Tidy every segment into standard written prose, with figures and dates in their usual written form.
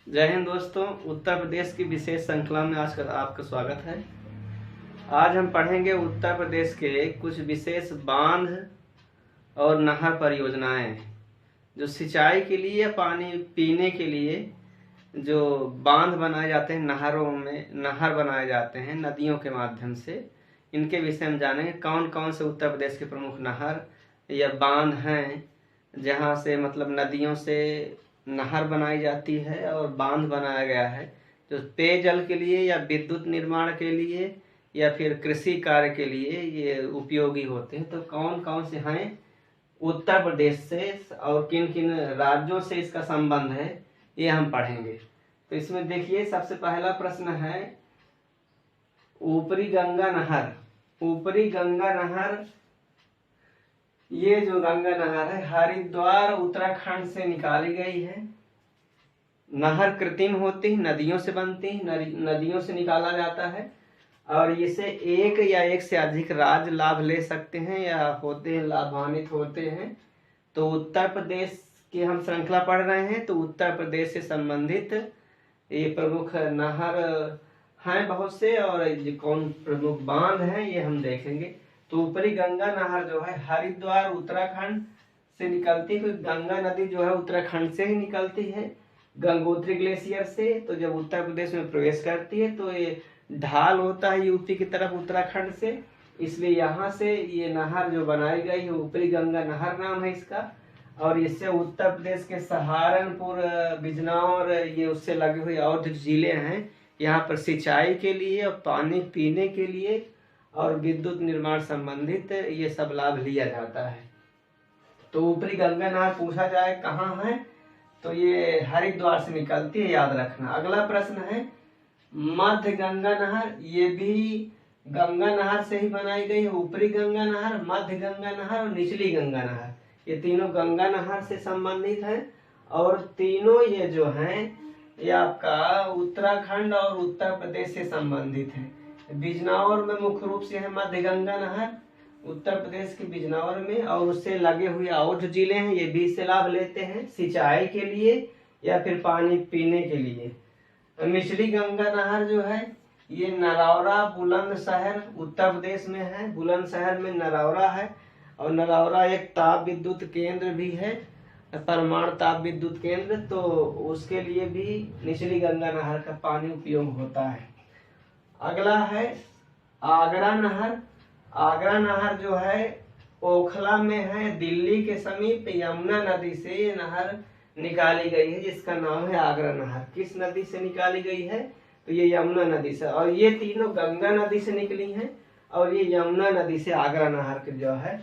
जय हिंद दोस्तों। उत्तर प्रदेश की विशेष श्रृंखला में आज का आपका स्वागत है। आज हम पढ़ेंगे उत्तर प्रदेश के कुछ विशेष बांध और नहर परियोजनाएं जो सिंचाई के लिए या पानी पीने के लिए जो बांध बनाए जाते हैं, नहरों में नहर बनाए जाते हैं नदियों के माध्यम से। इनके विषय में जानेंगे कौन कौन से उत्तर प्रदेश के प्रमुख नहर या बांध हैं जहां से मतलब नदियों से नहर बनाई जाती है और बांध बनाया गया है जो पेयजल के लिए या विद्युत निर्माण के लिए या फिर कृषि कार्य के लिए ये उपयोगी होते हैं। तो कौन कौन से हैं उत्तर प्रदेश से और किन किन राज्यों से इसका संबंध है ये हम पढ़ेंगे। तो इसमें देखिए, सबसे पहला प्रश्न है ऊपरी गंगा नहर। ऊपरी गंगा नहर, ये जो गंगा नहर है हरिद्वार उत्तराखंड से निकाली गई है। नहर कृत्रिम होती, नदियों से बनती, नदियों से निकाला जाता है और इसे एक या एक से अधिक राज्य लाभ ले सकते हैं या होते हैं, लाभान्वित होते हैं। तो उत्तर प्रदेश की हम श्रृंखला पढ़ रहे हैं, तो उत्तर प्रदेश से संबंधित ये प्रमुख नहर हैं बहुत से, और कौन प्रमुख बांध हैं ये हम देखेंगे। तो ऊपरी गंगा नहर जो है हरिद्वार उत्तराखंड से निकलती है, क्योंकि गंगा नदी जो है उत्तराखंड से ही निकलती है गंगोत्री ग्लेशियर से। तो जब उत्तर प्रदेश में प्रवेश करती है तो ये ढाल होता है यूपी की तरफ उत्तराखंड से, इसलिए यहाँ से ये नहर जो बनाई गई है ऊपरी गंगा नहर नाम है इसका। और इससे उत्तर प्रदेश के सहारनपुर, बिजनौर, ये उससे लगे हुए और जो जिले हैं यहाँ पर सिंचाई के लिए और पानी पीने के लिए और विद्युत निर्माण संबंधित ये सब लाभ लिया जाता है। तो ऊपरी गंगा नहर पूछा जाए कहाँ है, तो ये हरिद्वार से निकलती है, याद रखना। अगला प्रश्न है मध्य गंगा नहर। ये भी गंगा नहर से ही बनाई गई है। ऊपरी गंगा नहर, मध्य गंगा नहर और निचली गंगा नहर, ये तीनों गंगा नहर से संबंधित है। और तीनों ये जो हैं ये आपका उत्तराखंड और उत्तर प्रदेश से संबंधित है। बिजनौर में मुख्य रूप से है मध्य गंगा नहर, उत्तर प्रदेश के बिजनौर में, और उससे लगे हुए और जो जिले हैं ये भी इससे लाभ लेते हैं सिंचाई के लिए या फिर पानी पीने के लिए। निचली गंगा नहर जो है ये नरौरा बुलंदशहर उत्तर प्रदेश में है। बुलंदशहर में नरौरा है और नरौरा एक ताप विद्युत केंद्र भी है, परमाणु ताप विद्युत केंद्र, तो उसके लिए भी निचली गंगा नहर का पानी उपयोग होता है। अगला है आगरा नहर। आगरा नहर जो है ओखला में है, दिल्ली के समीप यमुना नदी से ये नहर निकाली गई है जिसका नाम है आगरा नहर। किस नदी से निकाली गई है, तो ये यमुना नदी से। और ये तीनों गंगा नदी से निकली हैं और ये यमुना नदी से आगरा नहर के जो है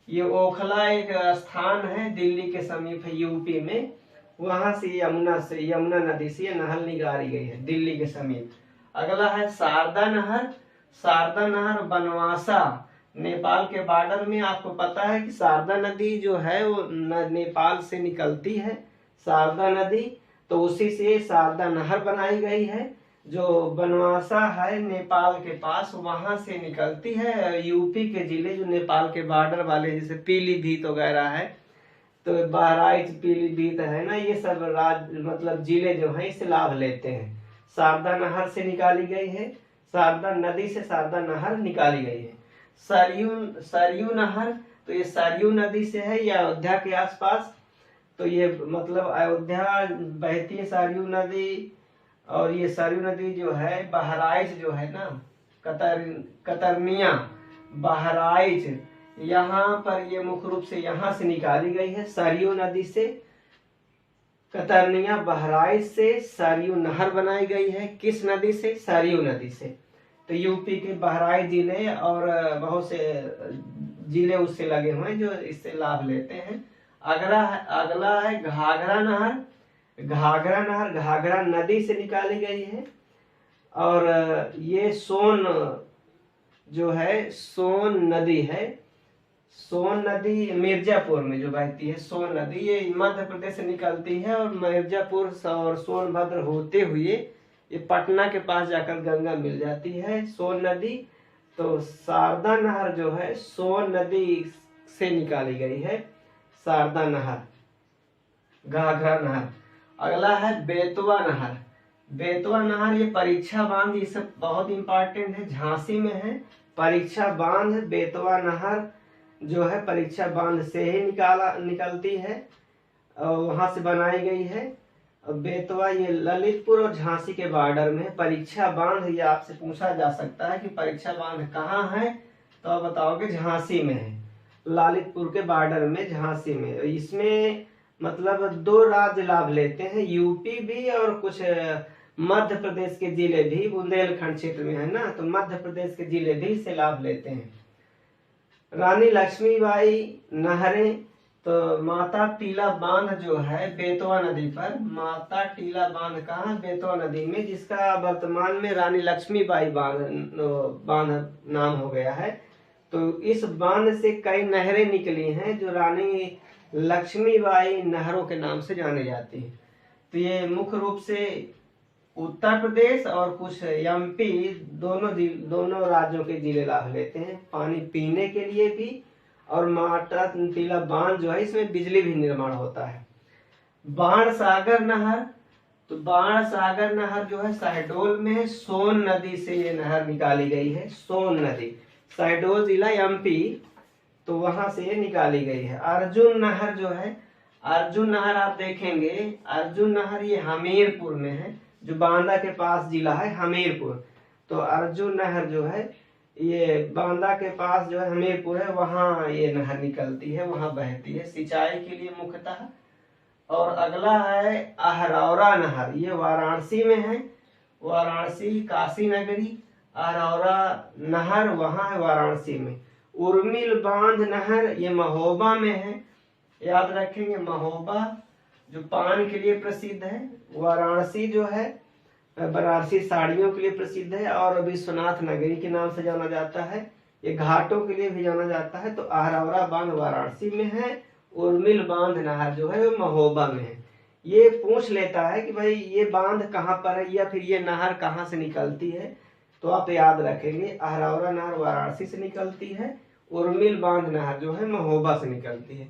ये ओखला एक स्थान है दिल्ली के समीप है यूपी में, वहां से यमुना नदी से ये नहर निकाली गई है दिल्ली के समीप। अगला है शारदा नहर। शारदा नहर बनवासा नेपाल के बॉर्डर में, आपको पता है कि शारदा नदी जो है वो नेपाल से निकलती है शारदा नदी, तो उसी से शारदा नहर बनाई गई है जो बनवासा है नेपाल के पास, वहां से निकलती है। यूपी के जिले जो नेपाल के बॉर्डर वाले जैसे पीलीभीत वगैरह है, तो बहराइच, पीलीभीत है ना, ये सब राज्य मतलब जिले जो है इससे लाभ लेते हैं। शारदा नहर से निकाली गई है, शारदा नदी से शारदा नहर निकाली गई है। सरयू नहर, तो ये सरयू नदी से है, ये अयोध्या के आसपास, तो ये मतलब अयोध्या बहती है सरयू नदी। और ये सरयू नदी जो है बहराइच जो है ना, कतरनिया बहराइच, यहाँ पर ये मुख्य रूप से यहाँ से निकाली गई है सरयू नदी से। कतरनिया बहराइच से सरयू नहर बनाई गई है। किस नदी से? सरयू नदी से। तो यूपी के बहराइच जिले और बहुत से जिले उससे लगे हुए हैं जो इससे लाभ लेते हैं। अगला है घाघरा नहर। घाघरा नहर घाघरा नदी से निकाली गई है और ये सोन जो है सोन नदी है। सोन नदी मिर्जापुर में जो बहती है, सोन नदी ये मध्य प्रदेश से निकलती है और मिर्जापुर और सोनभद्र होते हुए ये पटना के पास जाकर गंगा मिल जाती है सोन नदी। तो शारदा नहर जो है सोन नदी से निकाली गई है शारदा नहर, घाघरा नहर। अगला है बेतवा नहर। बेतवा नहर ये परीक्षा बांध, ये सब बहुत इंपॉर्टेंट है, झांसी में है। परीक्षा बांध बेतवा नहर जो है परीक्षा बांध से ही निकलती है और वहां से बनाई गई है। बेतवा ये ललितपुर और झांसी के बॉर्डर में। परीक्षा बांध ये आपसे पूछा जा सकता है कि परीक्षा बांध कहाँ है, तो आप बताओगे झांसी में है, ललितपुर के बॉर्डर में, झांसी में। इसमें मतलब 2 राज्य लाभ लेते हैं, यूपी भी और कुछ मध्य प्रदेश के जिले भी, बुंदेलखंड क्षेत्र में है ना, तो मध्य प्रदेश के जिले भी इससे लाभ लेते हैं। रानी लक्ष्मीबाई नहरें, तो माता टीला बांध जो है बेतवा नदी पर, माता टीला बांध कहाँ, बेतवा नदी में, जिसका वर्तमान में रानी लक्ष्मीबाई बांध नाम हो गया है। तो इस बांध से कई नहरें निकली हैं जो रानी लक्ष्मीबाई नहरों के नाम से जानी जाती है। तो ये मुख्य रूप से उत्तर प्रदेश और कुछ एमपी दोनों राज्यों के जिले लाभ लेते हैं, पानी पीने के लिए भी, और माता टीला बांध जो है इसमें बिजली भी निर्माण होता है। बाण सागर नहर, तो बाण सागर नहर जो है शहडोल में सोन नदी से ये नहर निकाली गई है। सोन नदी, शहडोल जिला एमपी, तो वहां से ये निकाली गई है। अर्जुन नहर जो है, अर्जुन नहर आप देखेंगे, अर्जुन नहर ये हमीरपुर में है, जो बांदा के पास जिला है हमीरपुर। तो अर्जुन नहर जो है ये बांदा के पास जो है हमीरपुर है, वहाँ ये नहर निकलती है, वहाँ बहती है सिंचाई के लिए मुख्यतः। और अगला है अहरौरा नहर, ये वाराणसी में है, वाराणसी काशी नगरी। अहरौरा नहर वहाँ है वाराणसी में। उर्मिल बांध नहर ये महोबा में है, याद रखेंगे, महोबा जो पान के लिए प्रसिद्ध है। वाराणसी जो है बनारसी साड़ियों के लिए प्रसिद्ध है और विश्वनाथ नगरी के नाम से जाना जाता है, ये घाटों के लिए भी जाना जाता है। तो अहरौरा बांध वाराणसी में है, उर्मिल बांध नहर जो है वो महोबा में है। ये पूछ लेता है कि भाई ये बांध कहाँ पर है या फिर ये नहर कहाँ से निकलती है, तो आप याद रखेंगे अहरौरा नहर वाराणसी से निकलती है, उर्मिल बांध नहर जो है महोबा से निकलती है।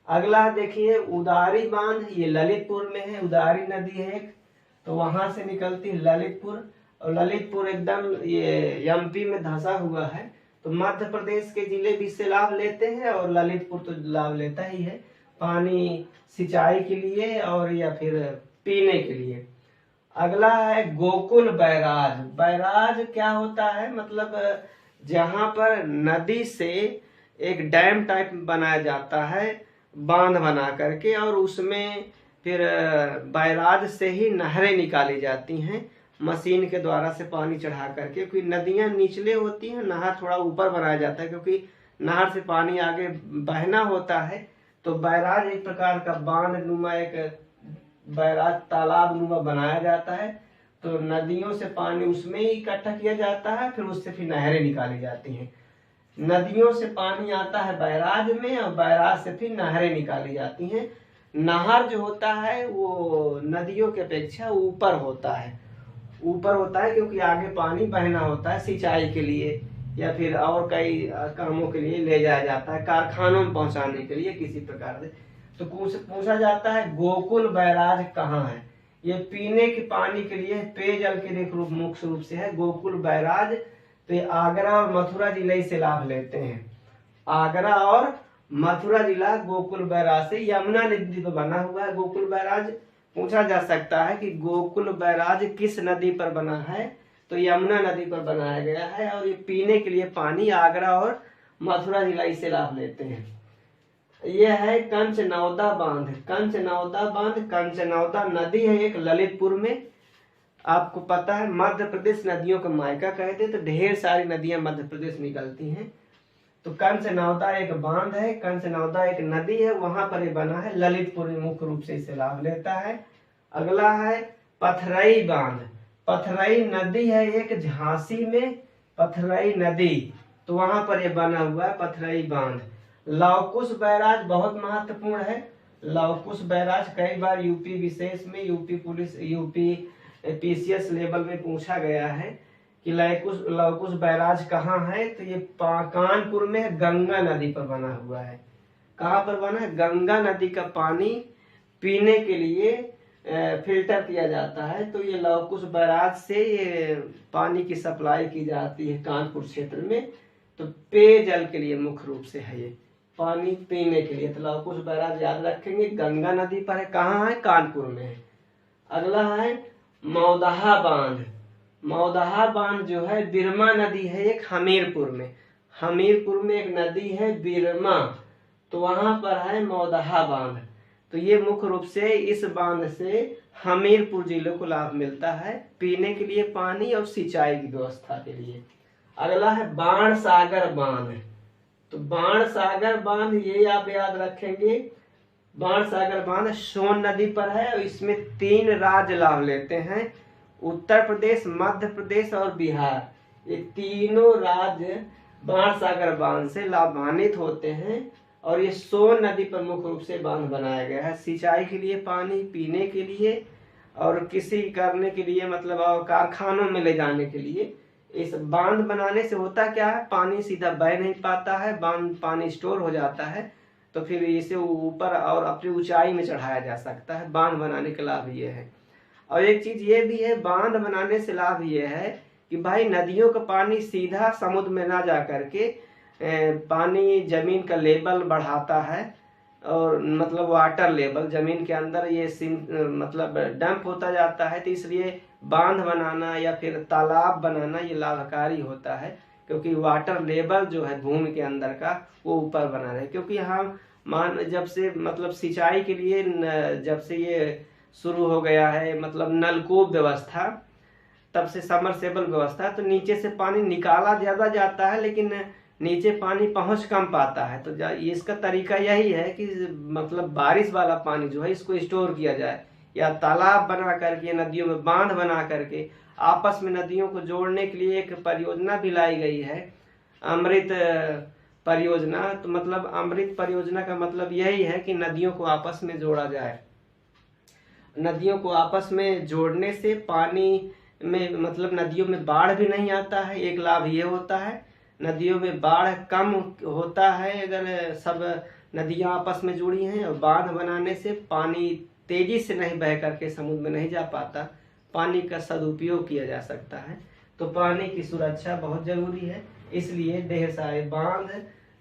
अगला देखिए उदारी बांध, ये ललितपुर में है, उदारी नदी है एक, तो वहां से निकलती है ललितपुर। और ललितपुर एकदम ये एमपी में धंसा हुआ है, तो मध्य प्रदेश के जिले भी इससे लाभ लेते हैं और ललितपुर तो लाभ लेता ही है पानी सिंचाई के लिए और या फिर पीने के लिए। अगला है गोकुल बैराज। बैराज क्या होता है, मतलब जहां पर नदी से एक डैम टाइप बनाया जाता है बांध बना करके, और उसमें फिर बैराज से ही नहरें निकाली जाती हैं मशीन के द्वारा से पानी चढ़ा करके, क्योंकि नदियां निचले होती हैं, नहर थोड़ा ऊपर बनाया जाता है, क्योंकि नहर से पानी आगे बहना होता है। तो बैराज एक प्रकार का बांध नुमा, एक बैराज तालाब नुमा बनाया जाता है, तो नदियों से पानी उसमें ही इकट्ठा किया जाता है, फिर उससे फिर नहरें निकाली जाती हैं। नदियों से पानी आता है बैराज में और बैराज से फिर नहरें निकाली जाती हैं। नहर जो होता है वो नदियों की अपेक्षा ऊपर होता है, ऊपर होता है क्योंकि आगे पानी बहना होता है सिंचाई के लिए या फिर और कई कामों के लिए ले जाया जाता है, कारखानों में पहुंचाने के लिए किसी प्रकार से। तो पूछा जाता है गोकुल बैराज कहाँ है, ये पीने के पानी के लिए पेयजल के रूप मुख्य रूप से है गोकुल बैराज। तो ये आगरा और मथुरा जिले से लाभ लेते हैं, आगरा और मथुरा जिला गोकुल बैराज से, यमुना नदी पर बना हुआ है गोकुल बैराज। पूछा जा सकता है कि गोकुल बैराज किस नदी पर बना है, तो यमुना नदी पर बनाया गया है, और ये पीने के लिए पानी आगरा और मथुरा जिला इसे लाभ लेते हैं। यह है कंचनौदा बांध। कंचनौदा बांध, कंचनौदा नदी है एक ललितपुर में। आपको पता है मध्य प्रदेश नदियों का मायका कहते, तो ढेर सारी नदियां मध्य प्रदेश निकलती हैं। तो कंचनौदा एक बांध है, कंचनौदा एक नदी है, वहां पर ये बना है, ललितपुर मुख्य रूप से इसे लाभ लेता है। अगला है पथरई बांध। पथरई नदी है एक झांसी में, पथरई नदी, तो वहां पर ये बना हुआ है पथरई बांध। लवकुश बैराज बहुत महत्वपूर्ण है। लवकुश बैराज कई बार यूपी विशेष में, UP police, UP PCS level में पूछा गया है कि लवकुश बैराज कहाँ है, तो ये कानपुर में गंगा नदी पर बना हुआ है। कहाँ पर बना है, गंगा नदी का पानी पीने के लिए फिल्टर किया जाता है। तो ये लव कुश बैराज से ये पानी की सप्लाई की जाती है कानपुर क्षेत्र में। तो पेयजल के लिए मुख्य रूप से है ये पानी पीने के लिए। तो लव कुश बैराज याद रखेंगे, गंगा नदी पर है। कहाँ है? कानपुर में है। अगला है मौदहा बांध। मौदहा बांध जो है बिरमा नदी है एक हमीरपुर में। हमीरपुर में एक नदी है बिरमा, तो वहां पर है मौदहा बांध। तो ये मुख्य रूप से इस बांध से हमीरपुर जिले को लाभ मिलता है पीने के लिए पानी और सिंचाई की व्यवस्था के लिए। अगला है बाणसागर बांध। तो बाणसागर बांध ये आप याद रखेंगे, बाणसागर बांध सोन नदी पर है और इसमें 3 राज्य लाभ लेते हैं, उत्तर प्रदेश, मध्य प्रदेश और बिहार। ये तीनों राज्य बाणसागर बांध से लाभान्वित होते हैं। और ये सोन नदी पर मुख्य रूप से बांध बनाया गया है सिंचाई के लिए, पानी पीने के लिए और किसी करने के लिए, मतलब कारखानों में ले जाने के लिए। इस बांध बनाने से होता क्या है, पानी सीधा बह नहीं पाता है, बांध पानी स्टोर हो जाता है, तो फिर इसे ऊपर और अपनी ऊंचाई में चढ़ाया जा सकता है। बांध बनाने का लाभ ये है। और एक चीज ये भी है, बांध बनाने से लाभ ये है कि भाई नदियों का पानी सीधा समुद्र में ना जा करके पानी जमीन का लेवल बढ़ाता है, और मतलब वाटर लेवल जमीन के अंदर ये मतलब डंप होता जाता है। तो इसलिए बांध बनाना या फिर तालाब बनाना ये लाभकारी होता है, क्योंकि वाटर लेवल जो है भूमि के अंदर का वो ऊपर बना रहे। क्योंकि यहाँ जब से मतलब सिंचाई के लिए जब से ये शुरू हो गया है, मतलब नलकूप व्यवस्था, तब से समरसेबल व्यवस्था, तो नीचे से पानी निकाला ज्यादा जाता है लेकिन नीचे पानी पहुंच कम पाता है। तो इसका तरीका यही है कि मतलब बारिश वाला पानी जो है इसको स्टोर किया जाए, या तालाब बना करके नदियों में बांध बना करके आपस में नदियों को जोड़ने के लिए एक परियोजना भी लाई गई है, अमृत परियोजना। तो मतलब अमृत परियोजना का मतलब यही है कि नदियों को आपस में जोड़ा जाए। नदियों को आपस में जोड़ने से पानी में मतलब नदियों में बाढ़ भी नहीं आता है, एक लाभ ये होता है। नदियों में बाढ़ कम होता है अगर सब नदियां आपस में जुड़ी हैं, और बांध बनाने से पानी तेजी से नहीं बह करके समुद्र में नहीं जा पाता, पानी का सदुपयोग किया जा सकता है। तो पानी की सुरक्षा बहुत जरूरी है, इसलिए ढेर सारे बांध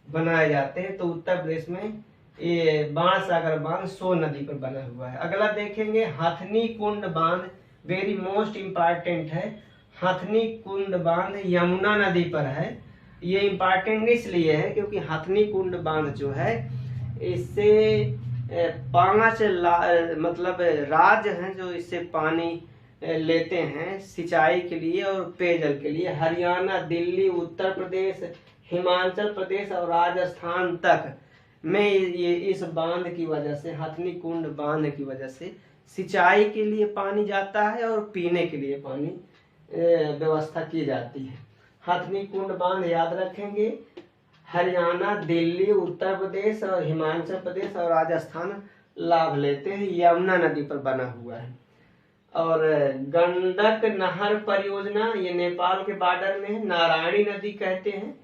बनाए जाते हैं। तो उत्तर प्रदेश में ये बाणसागर बांध सोन नदी पर बना हुआ है। अगला देखेंगे हथनी कुंड बांध, वेरी मोस्ट इम्पॉर्टेंट है। हथनी कुंड बांध यमुना नदी पर है। ये इम्पॉर्टेंट इसलिए है क्योंकि हथनी कुंड बांध जो है इससे 5 मतलब राज्य हैं जो इससे पानी लेते हैं सिंचाई के लिए और पेयजल के लिए। हरियाणा, दिल्ली, उत्तर प्रदेश, हिमाचल प्रदेश और राजस्थान तक में ये इस बांध की वजह से, हथनी कुंड बांध की वजह से सिंचाई के लिए पानी जाता है और पीने के लिए पानी व्यवस्था की जाती है। हथनी कुंड बांध याद रखेंगे, हरियाणा, दिल्ली, उत्तर प्रदेश और हिमाचल प्रदेश और राजस्थान लाभ लेते हैं। यमुना नदी पर बना हुआ है। और गंडक नहर परियोजना ये नेपाल के बॉर्डर में है, नारायणी नदी कहते हैं,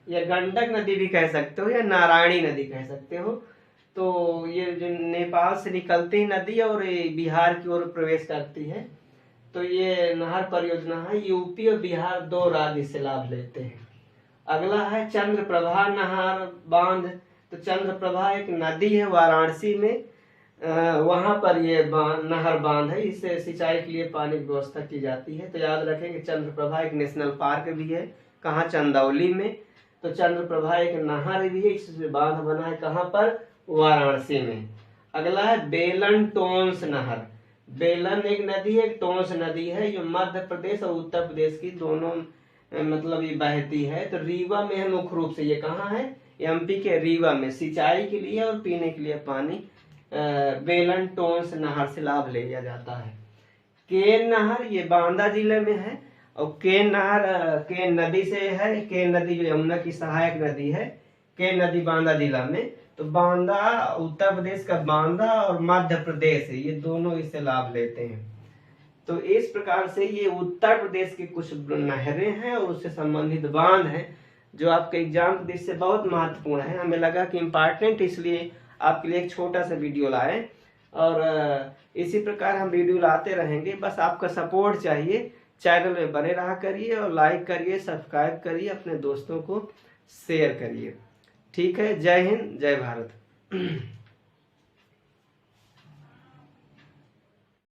या गंडक नदी भी कह सकते हो या नारायणी नदी कह सकते हो। तो ये जो नेपाल से निकलती नदी और बिहार की ओर प्रवेश करती है। तो ये नहर परियोजना है, यूपी और बिहार 2 राज्य से लाभ लेते हैं। अगला है चंद्रप्रभा नहर बांध। तो चंद्रप्रभा एक नदी है वाराणसी में, वहां पर ये नहर बांध है, इससे सिंचाई के लिए पानी की व्यवस्था की जाती है। तो याद रखेंगे चंद्रप्रभा एक नेशनल पार्क भी है, कहाँ, चंदौली में। तो चंद्रप्रभा एक नहर भी है, इससे बांध बना है कहाँ पर, वाराणसी में। अगला है बेलन टोंस नहर। बेलन एक नदी है, एक टोंस नदी है, जो मध्य प्रदेश और उत्तर प्रदेश की दोनों मतलब ये बहती है। तो रीवा में है मुख्य रूप से, ये कहाँ है, एमपी के रीवा में। सिंचाई के लिए और पीने के लिए पानी बेलन टोंस नहर से लाभ लिया जाता है। केन नहर ये बांदा जिले में है, और केन नहर केन नदी से है। केन नदी जो यमुना की सहायक नदी है, केन नदी बांदा जिला में। तो बांदा उत्तर प्रदेश का बांदा और मध्य प्रदेश है, ये दोनों इससे लाभ लेते हैं। तो इस प्रकार से ये उत्तर प्रदेश की कुछ नहरें हैं और उससे संबंधित बांध हैं जो आपके एग्जाम के दृष्टि से बहुत महत्वपूर्ण है। हमें लगा कि इम्पोर्टेंट, इसलिए आपके लिए एक छोटा सा वीडियो लाए। और इसी प्रकार हम वीडियो लाते रहेंगे। बस आपका सपोर्ट चाहिए। चैनल में बने रहा करिए और लाइक करिए, सब्सक्राइब करिए, अपने दोस्तों को शेयर करिए। ठीक है, जय हिंद, जय भारत।